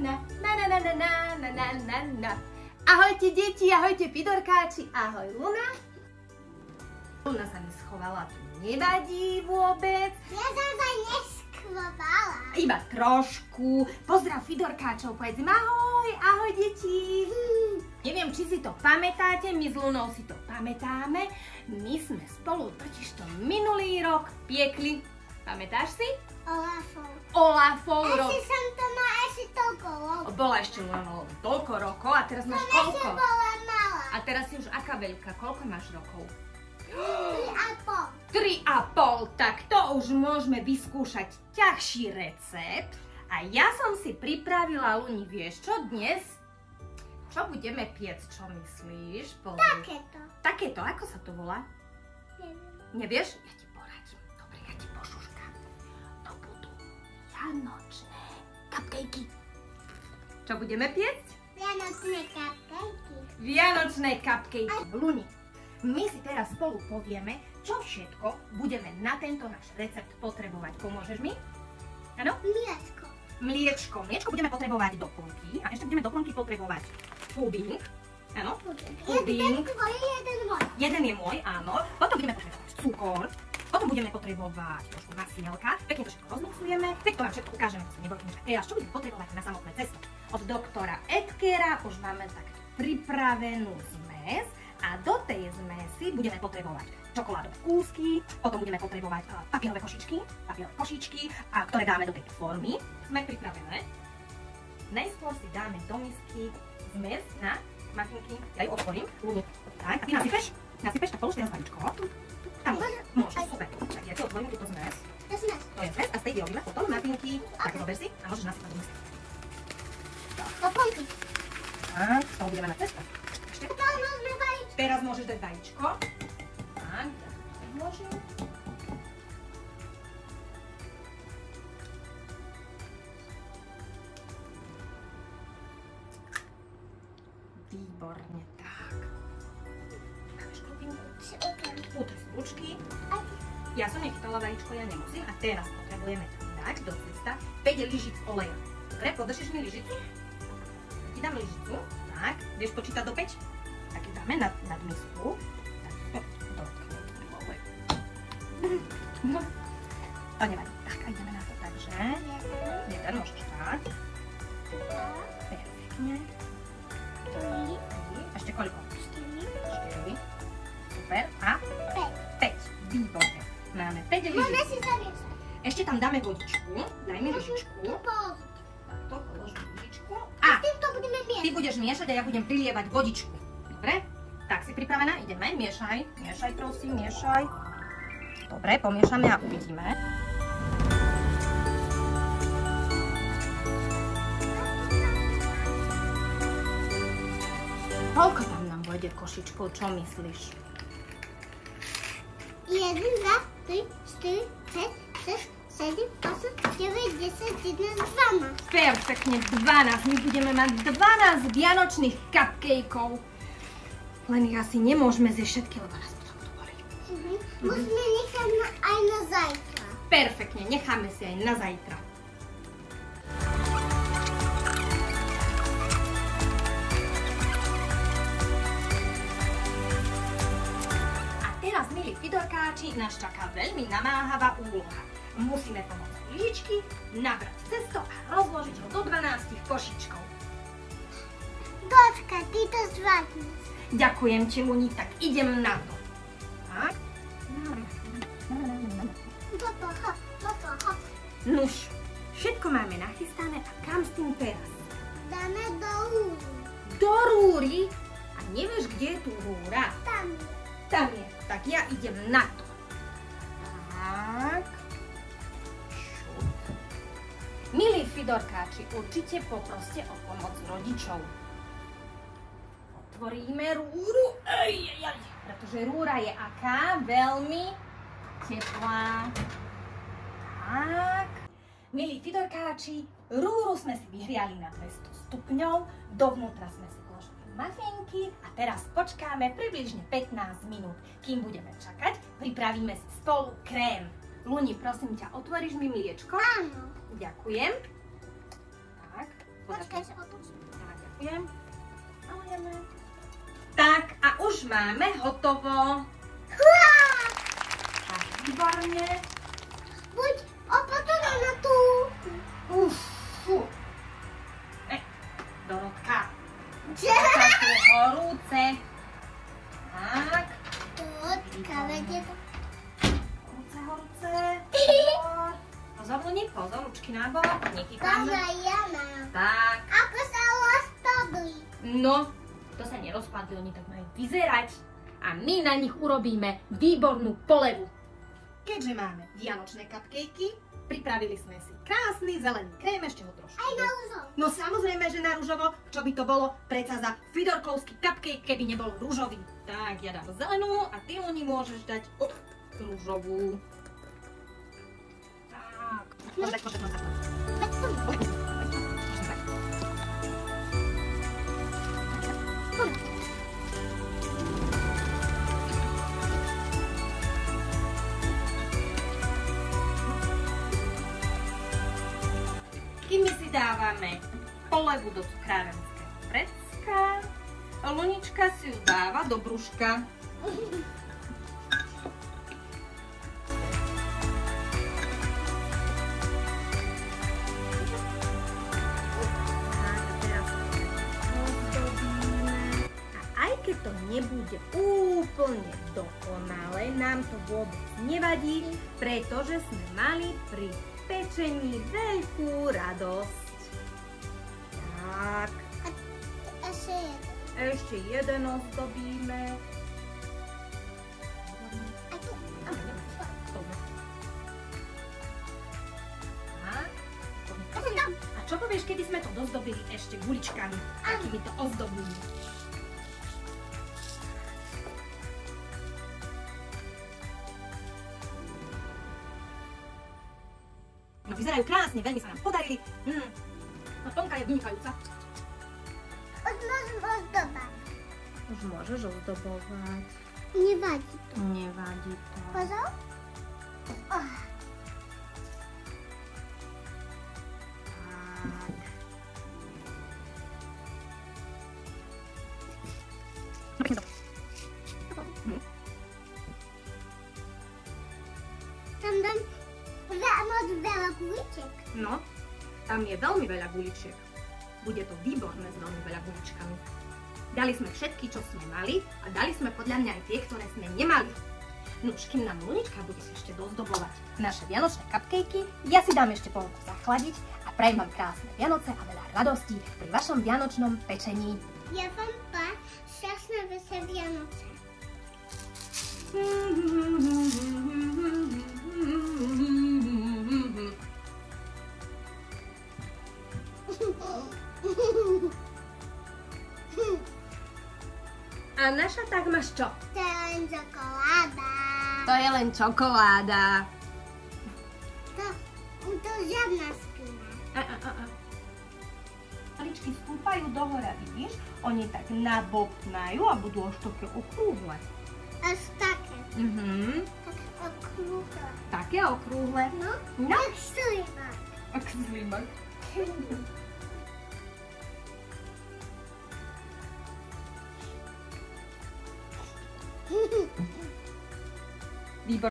na. Ahojte deti, ahojte Fidorkáči, ahoj Luna. Luna sa mi schovala, tu nevadí vôbec. Ja som sa neschovala. Iba trošku. Pozdrav Fidorkáčov, povedz im ahoj, ahoj deti. Neviem, či si to pamätáte, my s Lunou si to pamätáme. My sme spolu totižto minulý rok piekli, pamätáš si? Olafov. Asi som to mala asi toľko rokov. Bola ešte Luna toľko rokov a teraz máš koľko? Som bola malá. A teraz si už aká veľká, koľko máš rokov? 3,5. 3,5, tak to už môžeme vyskúšať ťažší recept. A ja som si pripravila, Luni, vieš čo dnes? Čo budeme piecť, čo myslíš? Takéto. Takéto, ako sa to volá? Neviem. Nevieš? Ja ti poradím. Dobre, ja ti pošuškám. To budú vianočné cupcakey. Čo budeme piecť? Vianočné cupcakey. Vianočné cupcakey. Luni, my si teraz spolu povieme, čo všetko budeme na tento náš recept potrebovať. Pomôžeš mi? Áno? Mliečko. Mliečko. Mliečko budeme potrebovať doplnky a ešte budeme doplnky potrebovať puding. Áno? Puding. Jeden tvoj, jeden môj. Jeden je môj, áno. Potom budeme potrebovať cukor. Potom budeme potrebovať trošku masielka. Pekne to všetko rozmixujeme. Tak to vám všetko ukážeme, to sa nebojte. Teraz čo budeme potrebovať na samotné cesto? Od doktora Edkera už máme takto pripravenú zmes. A do tej zmesi budeme potrebovať čokoládové kúsky, potom budeme potrebovať papierové košičky, ktoré dáme do tejto formy. Sme pripravené. Najskôr si dáme do misky zmes na mafinky. Ja ju otvorím. Tak, a ty nasypeš tak polož teraz vajíčko. Tam môžeš, super. Tak ja ti otvorím túto zmes. To je zmes a z tej vyrobíme potom mafinky. Tak zober si a môžeš nasypať do misky. Doplnky. Tak, z toho budeme na cesto. Teraz môžeš dať vajíčko. Tak, tak môžem. Výborne, tak. Dáme škrupinku. Utrž ručky. Ja som nechytala vajíčko, ja nemusím. A teraz potrebujeme dať do cesta 5 lyžic oleja. Dobre, podržíš mi lyžicu? Ti dám lyžicu. Tak, vieš počítať do 5? Tak ju dáme nad misku. To nevadí. Tak, a ideme na to. Takže, jeden môžeš tak. Perfektne. 3. Ešte koľko? 4. Super. A? 5. Výborne. Máme 5 lyžic. Môžeme si zamiešať. Ešte tam dáme vodičku. Daj mi lyžičku. Takto, položím lyžičku. A s týmto budeme miešať. Ty budeš miešať a ja budem prilievať vodičku. Dobre? Tak, si pripravená? Ideme, miešaj. Miešaj, prosím, miešaj. Dobre, pomiešame a uvidíme. Koľko tam nám vojde košičkov, čo myslíš? 1, 2, 3, 4, 5, 6, 7, 8, 9, 10, 11, 12. Perfektne, 12. My budeme mať 12 vianočných cupcakeov. Len ich asi nemôžeme zjesť všetky, lebo nás potom budú boliť. Musíme nechať aj na zajtra. Perfektne, necháme si aj na zajtra. A teraz, milí Fidorkáči, nás čaká veľmi namáhavá úloha. Musíme pomôcť lyžičky, nabrať cesto a rozložiť ho do 12 košičkov. Dočka, ty to zvládneš. Ďakujem ti, Luni, tak idem na to. Tak. Nuž, všetko máme nachystané a kam s tým teraz? Dáme do rúry. Do rúry? A nevieš, kde je tu rúra? Tam. Tam je. Tak ja idem na to. Tak. Milí Fidorkáči, určite poproste o pomoc rodičov. Otvoríme rúru. Pretože rúra je aká? Veľmi teplá. Tak. Milí Fidorkáči, rúru sme si vyhriali na 200 stupňov. Dovnútra sme si položili mafinky a teraz počkáme približne 15 minút. Kým budeme čakať, pripravíme si spolu krém. Luni, prosím ťa, otvoríš mi mliečko? Áno. Ďakujem. Tak. Počkaj sa otoč. Tak, ďakujem. Malujeme. Tak, a už máme hotovo. Tak, výborne. Buď opatrná na tú. Fú. Dorotka. To sú horúce. Tak. Počka, vedie to. Horúce. Pozor, Luni, pozor, ručky nabok, nechytáme. Pána Jana. Tak. Ako sa rozpadli. No, to sa nerozpadli, oni tak majú vyzerať. A my na nich urobíme výbornú polevu. Keďže máme vianočné cupcakey, pripravili sme si krásny zelený krém, ešte ho trošku. Aj na rúžovo. No samozrejme, že na rúžovo, čo by to bolo predsa za fidorkovský cupcake, keby nebol rúžový. Tak, ja dám zelenú a ty, Luni, môžeš dať rúžovú. Tak, môžeš dať pošetnúť. Kým my si dávame polevu do cukrárenského vrecka, Lunička si ju dáva do brúška. Aj keď to nebude úplne dokonalé, nám to vôbec nevadí, pretože sme mali pri pečení veľkú radosť. Tak. Ešte jeden ozdobíme. A tu. Tak. A čo povieš, keby sme to dozdobili ešte guličkami, takýmito ozdobnými? No vyzerajú krásne, veľmi sa nám podarili. No Tonka je vynikajúca. Už môžem ozdobať. Už môžeš ozdobovať. Nevadí to. Nevadí to. Pozor. Tak. Tam dám moc veľa guličiek. No, tam je veľmi veľa guličiek. Bude to výborné s veľmi veľa guličkami. Dali sme všetky, čo sme mali a dali sme podľa mňa aj tie, ktoré sme nemali. No už kým nám Lunička bude ešte dozdobovať naše vianočné cupcakey, ja si dám ešte poľku zachladiť a prajem vám krásne Vianoce a veľa radostí pri vašom vianočnom pečení. Ja vám šťastné veselé Vianoce. A naša tak máš čo? To je len čokoláda. To je len čokoláda. To žiadna spina. Maličky stúpajú dohora, vidíš? Oni tak nabopnajú a budú až také okrúhle. Až také. Také okrúhle. Také okrúhle? No, No. jak slímak. Ak slímak.